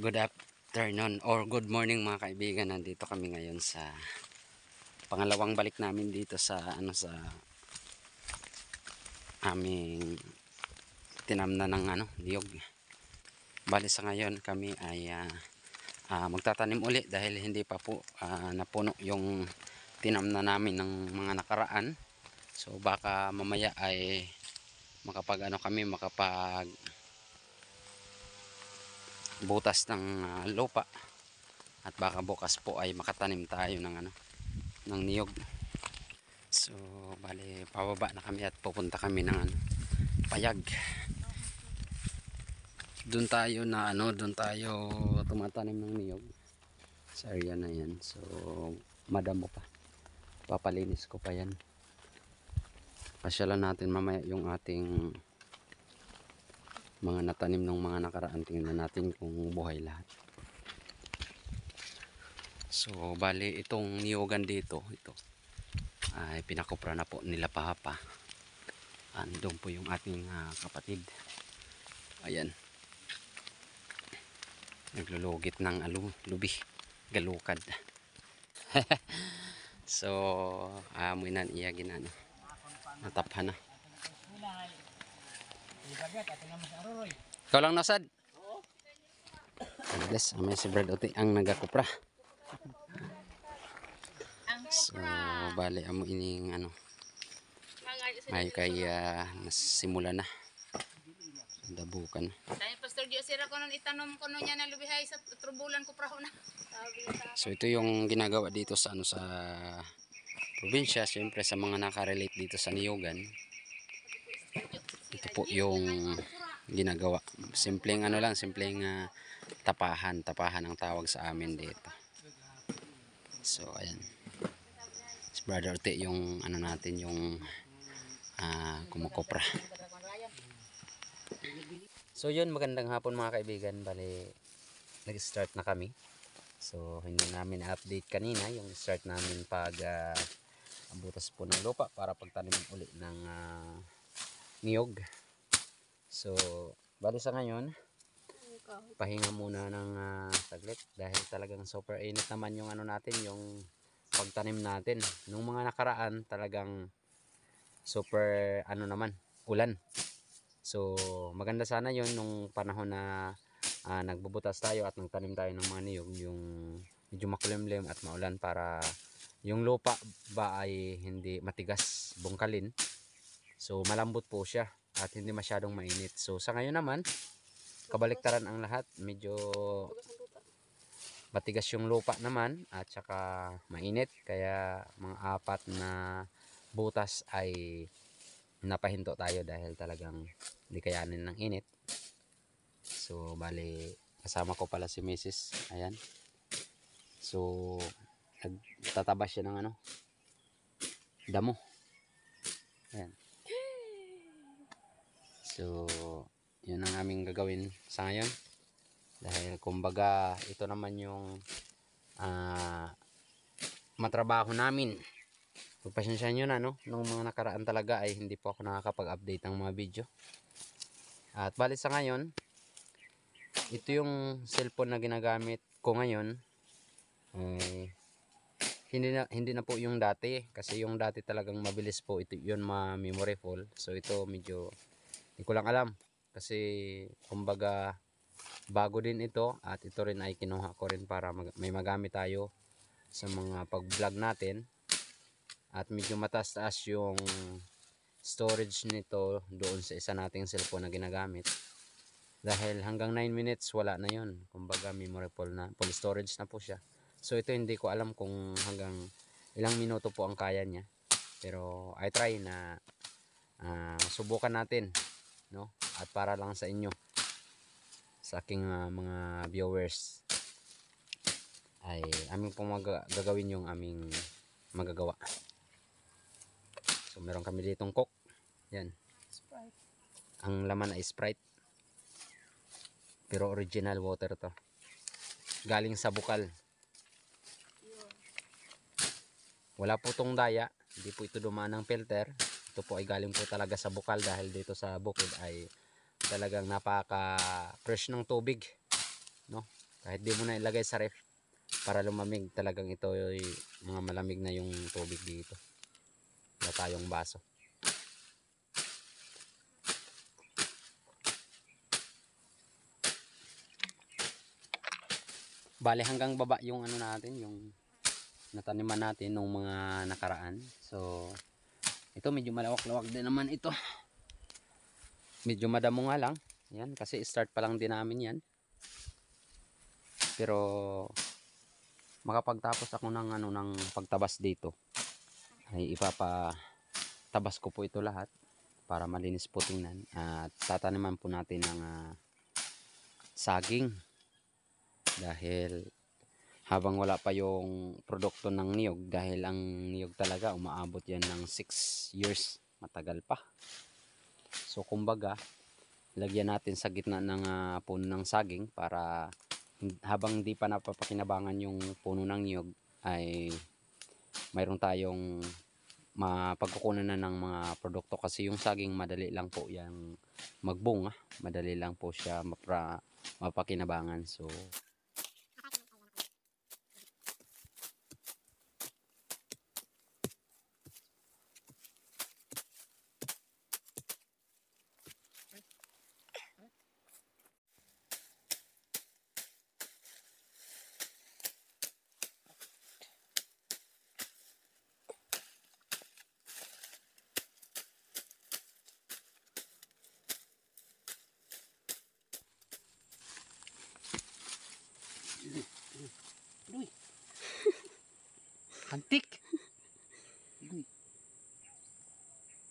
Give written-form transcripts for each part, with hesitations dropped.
Good afternoon or good morning mga kaibigan. Nandito kami ngayon sa pangalawang balik namin dito sa sa aming tinamna ng niyog. Bali sa ngayon kami ay magtatanim uli dahil hindi pa po napuno yung tinamna namin ng mga nakaraan. So baka mamaya ay makapag butas ng lupa at baka bukas po ay makatanim tayo ng niyog. So bali pababa na kami at pupunta kami ng payag. Doon tayo tumatanim ng niyog sa area na yan. So madamo pa, papalinis ko pa yan. Pasyalan natin mamaya yung ating mga natanim ng mga nakaraan. Tingnan natin kung buhay lahat. So bali itong niyogan dito, ito ay pinakupra na po nila papa. Andun po yung ating kapatid. Ayan, naglulugit ng lubi, galukad. So amoy nan iya ginano nataphan na. Ikaw lang nasad. Guys, may si Brad Uti ang nagakupra. So bali amo ining may kaya nasimula na dabukan. Dahil Pastor Gio sira ko nun itanom ko nun niya na lubihay sa trubulan ko praho na. So ito yung ginagawa dito sa sa probinsya, siyempre sa mga nakarelate dito sa niyogan. Ito po yung ginagawa. Simpleng simpleng tapahan ang tawag sa amin dito. So ayan. Si Brother T yung natin yung kumukopra. So yun, magandang hapon mga kaibigan. Bali nag-start na kami. So hindi namin update kanina yung start namin pag butas po ng lupa para pagtanim uli ng niyog. So bali sa ngayon pahinga muna ng saglit dahil talagang super init naman yung natin, yung pagtanim natin. Nung mga nakaraan talagang super naman, ulan. So maganda sana yon nung panahon na nagbubutas tayo at nagtanim tayo ng mga niyog, yung medyo makulimlim at maulan para yung lupa ba ay hindi matigas, bungkalin. So malambot po siya at hindi masyadong mainit. So sa ngayon naman kabaliktaran ang lahat, medyo matigas yung lupa naman at saka mainit, kaya mga 4 na butas ay napahinto tayo dahil talagang hindi kayanin ng init. So bali kasama ko pala si Mrs. Ayan. So nagtatabas siya ng damo. Ayan. So yun ang aming gagawin sa ngayon. Dahil kumbaga ito naman yung matrabaho namin. Pagpasensya nyo na nung mga nakaraan talaga ay hindi po ako nakakapag-update ng mga video. At bali sa ngayon, ito yung cellphone na ginagamit ko ngayon. Hindi na po yung dati, kasi yung dati talagang mabilis po ito, yun memory full. So ito medyo hindi ko lang alam kasi kumbaga bago din ito, at ito rin ay kinuha ko rin para may magamit tayo sa mga pag-vlog natin. At medyo mataas-taas yung storage nito doon sa isa nating cellphone na ginagamit. Dahil hanggang 9 minutes wala na yun. Kumbaga memory full na, full storage na po siya. So ito hindi ko alam kung hanggang ilang minuto po ang kaya niya. Pero I try na subukan natin, at para lang sa inyo, sa aking mga viewers, ay aming pong gagawin yung aming magagawa. So meron kami ditong Coke. Yan. Sprite. Ang laman ay Sprite. Pero original water to. Galing sa bukal. Wala po tong daya. Hindi po ito dumaan ng filter. Ito po ay galing po talaga sa bukal dahil dito sa bukid ay talagang napaka fresh ng tubig. Kahit di mo na ilagay sa ref para lumamig, talagang ito ay mga malamig na yung tubig dito. Wala tayong baso. Bale hanggang baba yung ano natin, yung nataniman natin nung mga nakaraan. So ito medyo malawak-lawak din naman ito. Medyo madamo nga lang. Yan, kasi start pa lang din namin yan. Pero makapagtapos ako ng ano ng pagtabas dito, ay ipapatabas ko po ito lahat para malinis po tingnan. At tataniman po natin ng saging. Dahil habang wala pa yung produkto ng niyog, dahil ang niyog talaga umaabot yan ng 6 years. Matagal pa. So kumbaga, lagyan natin sa gitna ng puno ng saging para habang hindi pa napapakinabangan yung puno ng niyog ay mayroon tayong mapagkukunan na ng mga produkto, kasi yung saging madali lang po yang magbunga, madali lang po siya mapakinabangan. So antik.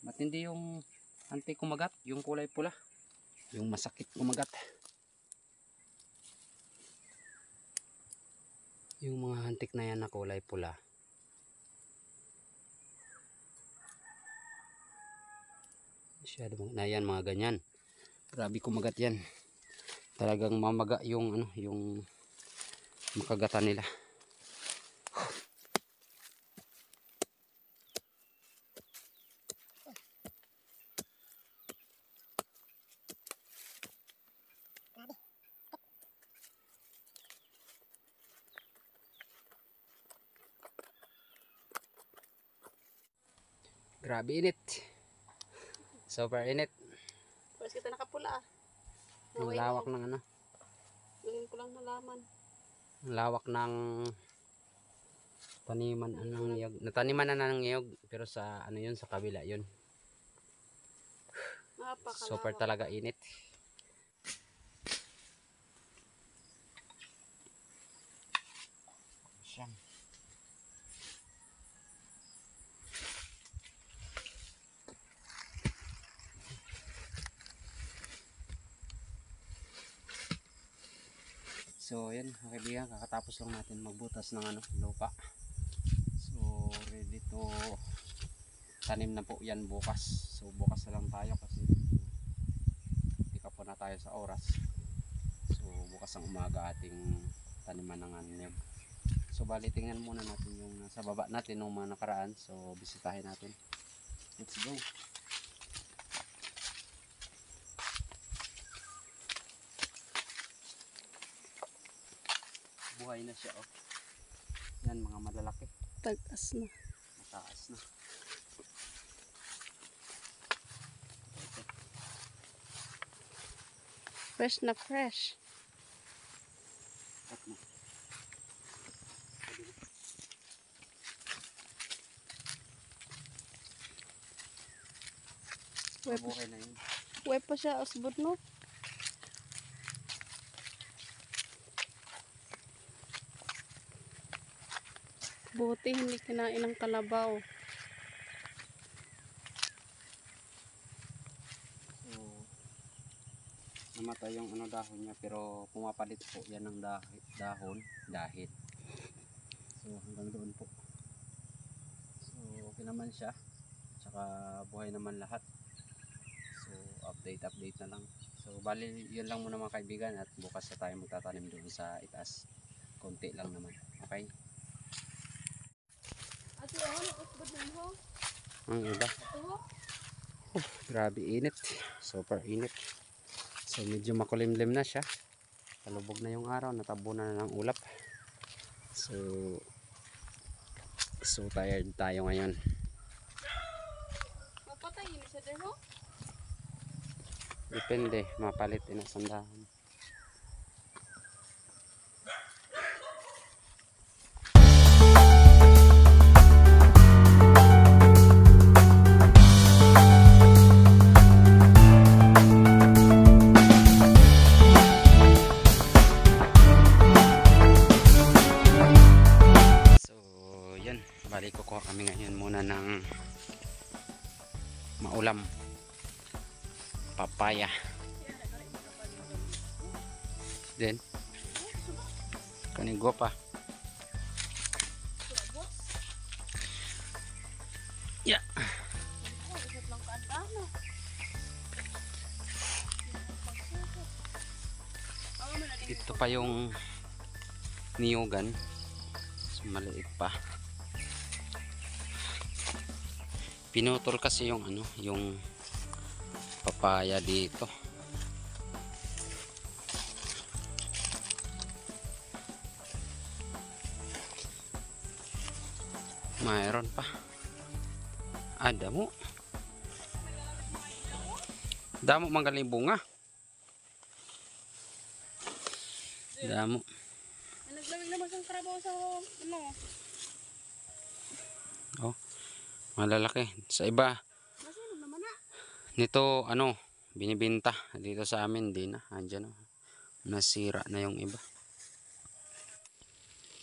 Matindi yung antik kumagat, yung kulay pula. Yung masakit kumagat. Yung mga antik na yan na kulay pula. Masyado na yan, mga ganyan. Grabe kumagat yan. Talagang mamaga yung ano, yung makagatan nila. Grabe init. Super init. Pwes kita nakapula ah. Ang lawak ng ano. Ngayon ko lang nalaman. Ang lawak ng taniman ng niyog. Nataniman na ng niyog, pero sa ano yun, sa kabila yun. Napakalawak. Super talaga init. Siyang. So yan mga kaibigan, kakatapos lang natin magbutas ng ano, lupa. So ready to tanim na po yan bukas. So bukas na lang tayo kasi tika po na tayo sa oras. So bukas ang umaga ating taniman ng niyog. So bali tingnan muna natin yung nasa baba natin ng mga nakaraan. So bisitahin natin. Let's go. Buhay na siya, oh. Yan, mga malalaki. Tagas na. Mataas na. Okay. Fresh na fresh. At na. Mabuhay na yun. Uwe pa siya asbot no. Buti hindi kinain ng kalabaw. So, namatay yung ano dahon niya, pero pumapalit po yan ng dahit. So hanggang doon po. So okay naman siya. Tsaka buhay naman lahat. So update na lang. So bali yun lang muna mga kaibigan, at bukas na tayo magtatanim doon sa itaas. Konti lang naman. Okay? Ate, ano asbot mo? Ang iba. Grabe init. Super init. So medyo makulimlim na siya. Palubog na yung araw, natabunan na ng ulap. So tired tayo ngayon. Mapatay yun sa deho. Depende, mapalit inasandahan. Bali kukuha kami ngayon muna ng maulam papaya then kanigwa pa ya ito pa yung niyugan, so maliit pa. Pinutol kasi yung yung papaya dito. Mayroon pa. Damo. Damo manggaling bunga. Damo. Naglawig naman sa karabaw sa Oh. Malalaki. Sa iba nito binibenta. Dito sa amin di na. Andyan nasira na yung iba.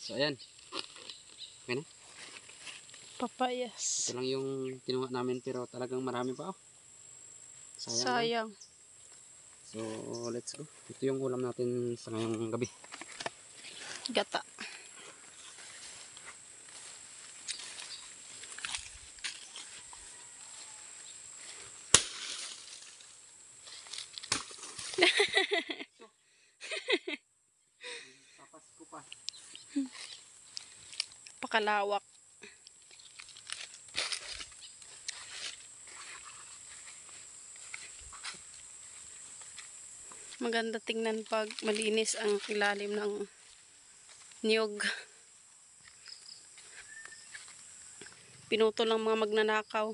So ayan. Okay na. papayas. Ito lang yung kinuha namin pero talagang marami pa. Sayang. So let's go. Ito yung ulam natin sa ngayong gabi. Gata. Pakalawak. Maganda tingnan pag malinis ang ilalim ng niyog. Pinutol ng mga magnanakaw.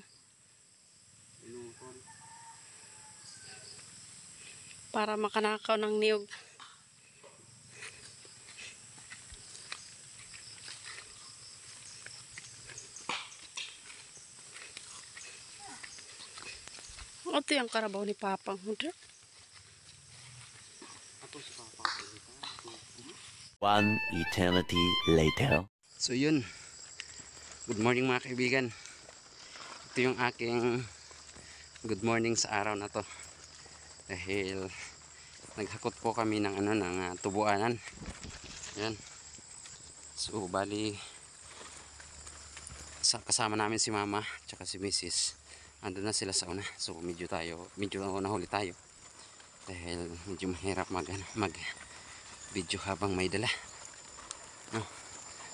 Para makanakaw ng niyog. Ito yung karabaw ni Papang. One eternity later. So yun. Good morning mga kaibigan. Ito yung aking good morning sa araw na to. Dahil naghakot po kami ng ng tubuanan. Yan. So bali kasama namin si Mama tsaka si Mrs. Andun na sila sa una. So medyo nahuli tayo. Dahil medyo mahirap mag video habang may dala.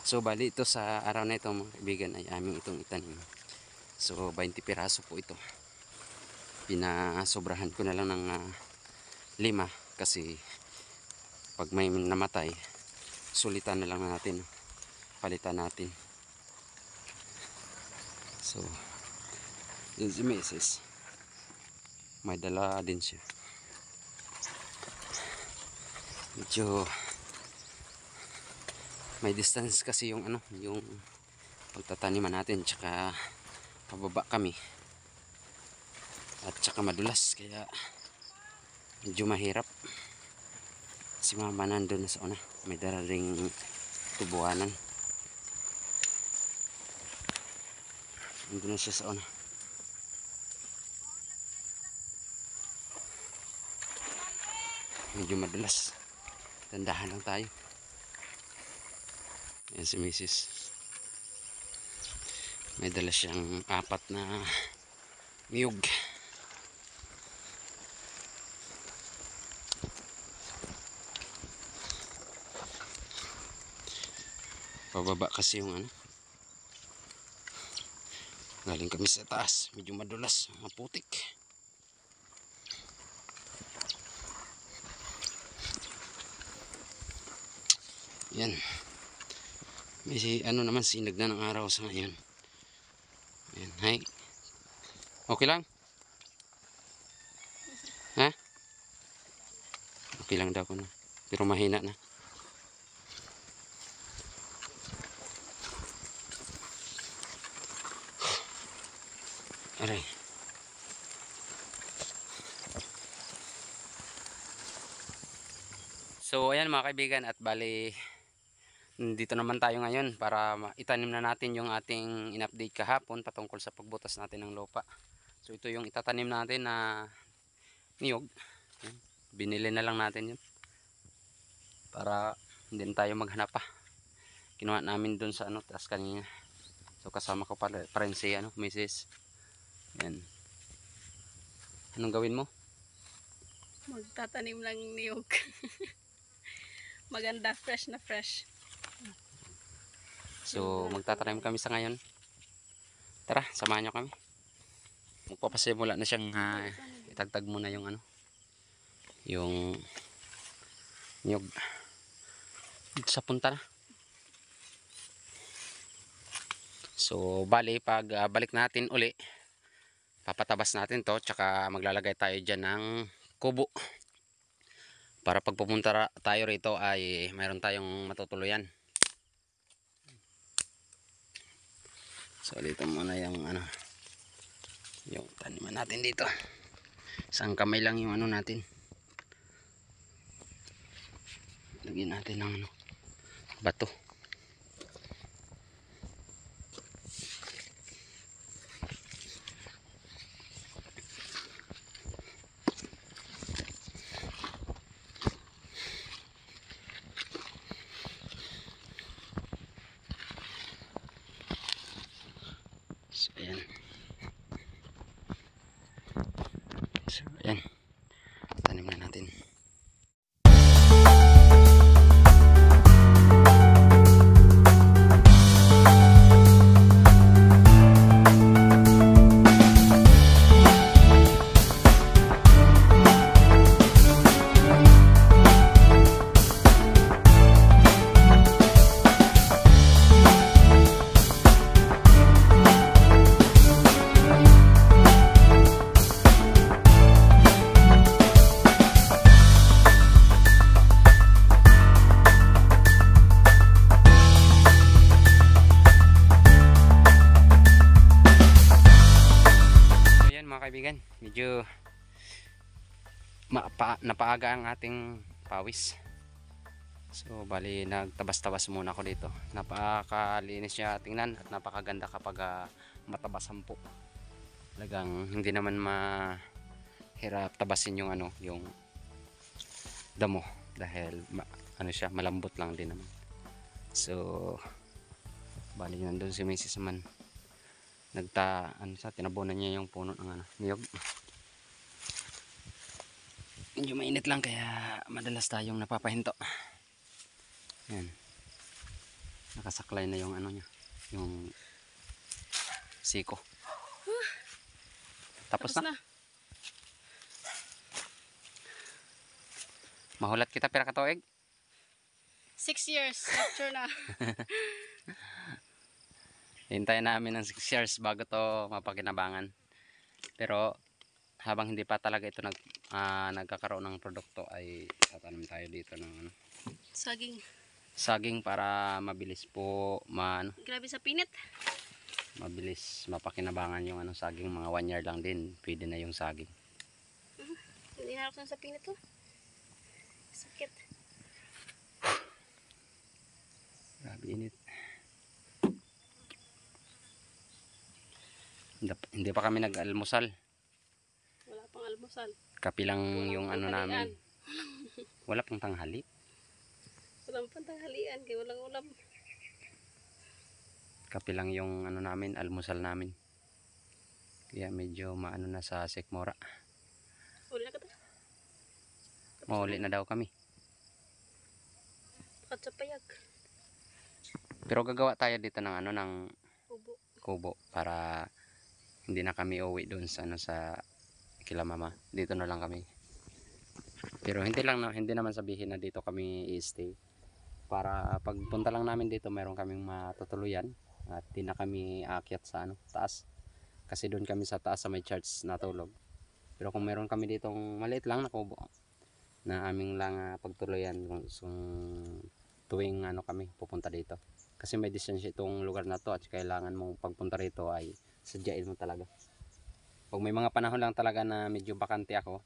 So bali ito sa araw na ito mga kaibigan ay aming itong itanim. So 20 piraso po ito. Pinasobrahan ko na lang ng 5 kasi pag may namatay sulitan na lang natin, palitan natin. So yun si Mrs. May dala din siya. Medyo may distance kasi yung yung pagtataniman natin, tsaka pababa kami at tsaka madulas kaya medyo mahirap. Si Mama nandun na sa una, may dala ring tubuanan. Nandun na siya sa una. Medyo madulas, tandahan lang tayo. Yan si Mrs. May dala siyang 4 na niyog. Pababa kasi yung galing kami sa taas, medyo madulas, maputik. Yan. May ano naman, sinag na ng araw sa ngayon. Ayan, hi. Okay lang? Ha? Okay lang daw ko na. Pero mahina na. Aray. So ayan mga kaibigan, at bali dito naman tayo ngayon para itanim na natin yung ating in-update kahapon patungkol sa pagbutas natin ng lupa. So ito yung itatanim natin na niyog. Ayan. Binili na lang natin yun para hindi na tayo maghanap pa. Kinuha namin dun sa taas kanina. So kasama ko pa rin si Mrs. Yan. Anong gawin mo? Magtatanim lang niyog. Maganda, fresh na fresh. So magtatanim kami sa ngayon. Tara, samahan nyo kami. Magpapasimula na siyang itagtag muna yung yung niyog dito sa punta na. So bali pag balik natin uli, papatabas natin to, tsaka maglalagay tayo dyan ng kubo para pag pupunta tayo rito ay mayroon tayong matutuluyan. So dito muna yung yung taniman natin dito. Isang kamay lang yung natin. Lagyan natin ng bato. So ayan. So ayan. Tanim na natin. Kaibigan, medyo napaaga ang ating pawis. So bali nagtabas-tabas muna ako dito. Napakalinis siya tingnan at napakaganda kapag matabas po. Talagang hindi naman mahirap tabasin yung yung damo dahil siya, malambot lang din naman. So bali nandun si Mrs. man tinabunan niya yung puno ng niyog. Medyo mainit lang kaya madalas tayong napapahinto. Yan. Nakasaklay na yung niya, yung siko. Tapos na. Mahulat kita pira katuig? 6 years, capture na. Hintayin namin ng 6 years bago to mapakinabangan. Pero habang hindi pa talaga ito nagkakaroon ng produkto ay tatanim tayo dito ng saging para mabilis po grabe sa pinit. Mabilis mapakinabangan yung saging. Mga 1 year lang din pwede na yung saging. Hindi na ako sa pinit to. Sakit. Grabe init. Hindi pa kami nag-almusal. Wala pang almusal. Kapilang yung namin. Wala pang tanghali. Walang pang tanghalian kaya walang ulam. Kapilang yung namin, almusal namin. Kaya medyo maano na sa sikmura. Uli na ka to. Mauli na daw kami. At sa payag. Pero gagawa tayo dito ng ng kubo para hindi na kami uwi doon sa sa kila mama. Dito na lang kami. Pero hindi naman sabihin na dito kami i-stay. para pagpunta lang namin dito meron kaming matutuluyan at di na kami aakyat sa taas, kasi doon kami sa taas sa may church natulog. Pero kung meron kami ditong maliit lang na kubo na aming lang pagtuluyan kung tuwing kami pupunta dito, kasi may distance itong lugar na to at kailangan mong pagpunta rito ay sadyain mo talaga. Pag may mga panahon lang talaga na medyo bakante ako,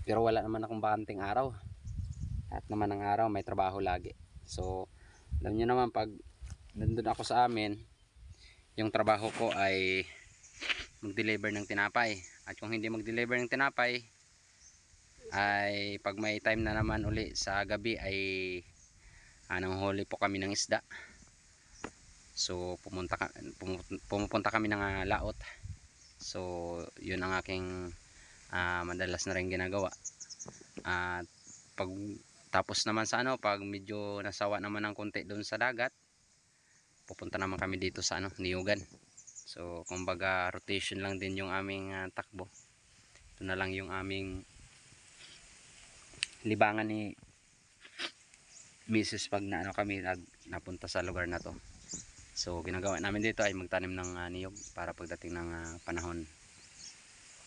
pero wala naman akong bakanting araw, at naman ang araw may trabaho lagi. So alam nyo naman, pag nandun ako sa amin, yung trabaho ko ay mag-deliver ng tinapay, at kung hindi mag-deliver ng tinapay ay pag may time na naman uli sa gabi ay nanghuli po kami ng isda. So pumupunta kami ng laot. So yun ang aking madalas na rin ginagawa. At pag tapos naman sa pag medyo nasawa naman ng konti doon sa dagat, pupunta naman kami dito sa Niyugan. So kumbaga rotation lang din yung aming takbo. Ito na lang yung aming libangan ni Mrs. pag kami napunta sa lugar na to. So ginagawa namin dito ay magtanim ng niyog para pagdating ng panahon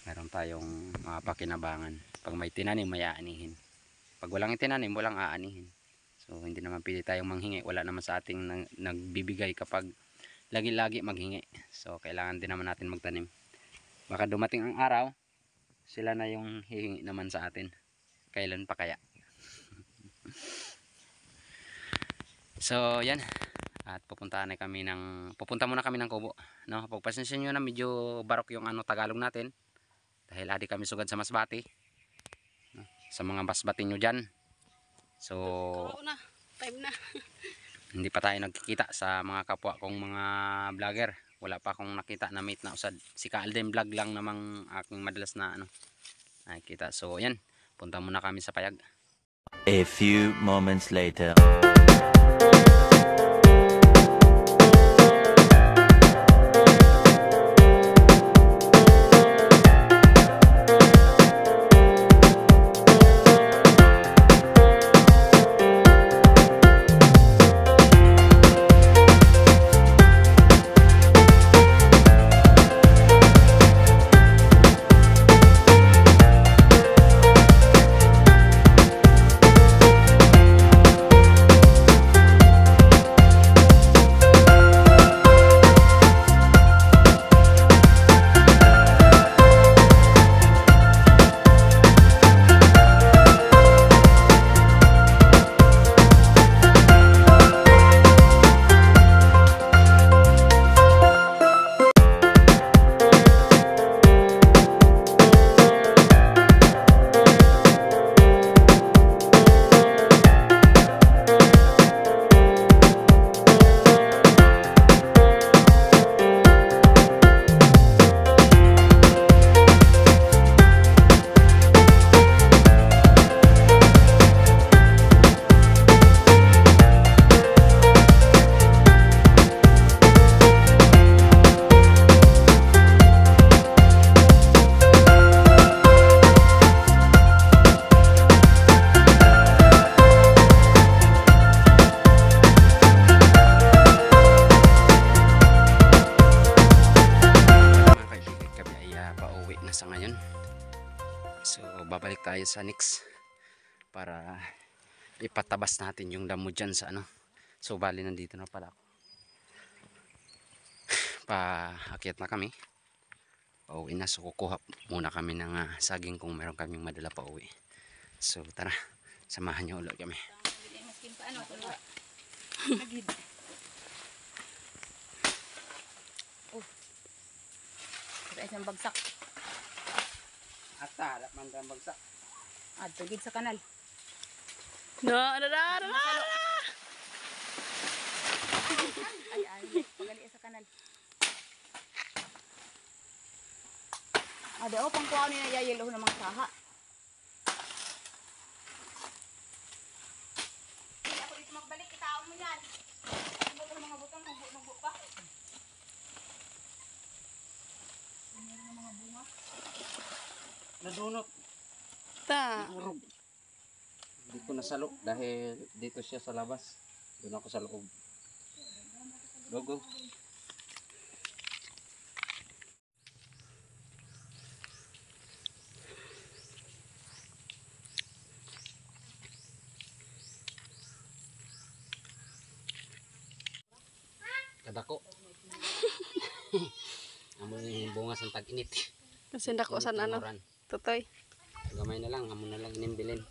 meron tayong pakinabangan. Pag may tinanim, may aanihin. Pag walang itinanim, walang aanihin. So hindi naman pili tayong manghingi, wala naman sa ating nagbibigay kapag lagi-lagi maghingi. So kailangan din naman natin magtanim. Baka dumating ang araw, sila na yung hihingi naman sa atin. Kailan pa kaya? So yan, at pupunta muna kami ng kubo, no? Pagpasensya nyo na medyo barok yung Tagalog natin dahil adi kami sugad sa masbati, no? Sa mga masbati nyo dyan. So time na. hindi pa tayo nagkikita sa mga kapwa kong mga vlogger. Wala pa akong nakita na mate na usad. Si Kaalden Vlog lang namang aking madalas na nakikita. So yan, punta muna kami sa payag. A few moments later. Sa ngayon, so babalik tayo sa next para ipatabas natin yung damo dyan sa So bali nandito na pala ako, paakyat na kami, pauwi na. So kukuha muna kami ng saging kung meron kaming madala pa uwi. So tara, samahan nyo ulit kami. Isang bagsak. At harap man ang bagsak. Tugid sa kanal. Ay, pagali sa kanal. Ada pang kuha ni na yayelo ng mga saha. Hindi ako dito magbalik, itaon mo yan. Ano ba mga butang, nagbo pa? Meron mga bunga. Nadunot. Ta. Hindi ko nasalo dahil dito siya sa labas. Doon ako sa loob. Go, go. Kadako. Amoy bunga sa tag-init. Kasi dako sa ano, Tinuran. tutoy. Gamay na lang, amo na lang inimbilin.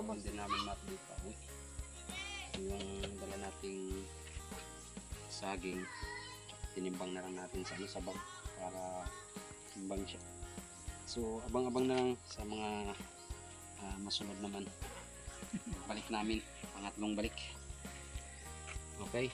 Hindi namin mapilipa. Yung dala nating saging, tinimbang na lang natin sa ano, sa bag para timbang siya. So abang-abang na lang sa mga masunod naman. Balik namin, pangatlong balik. Okay.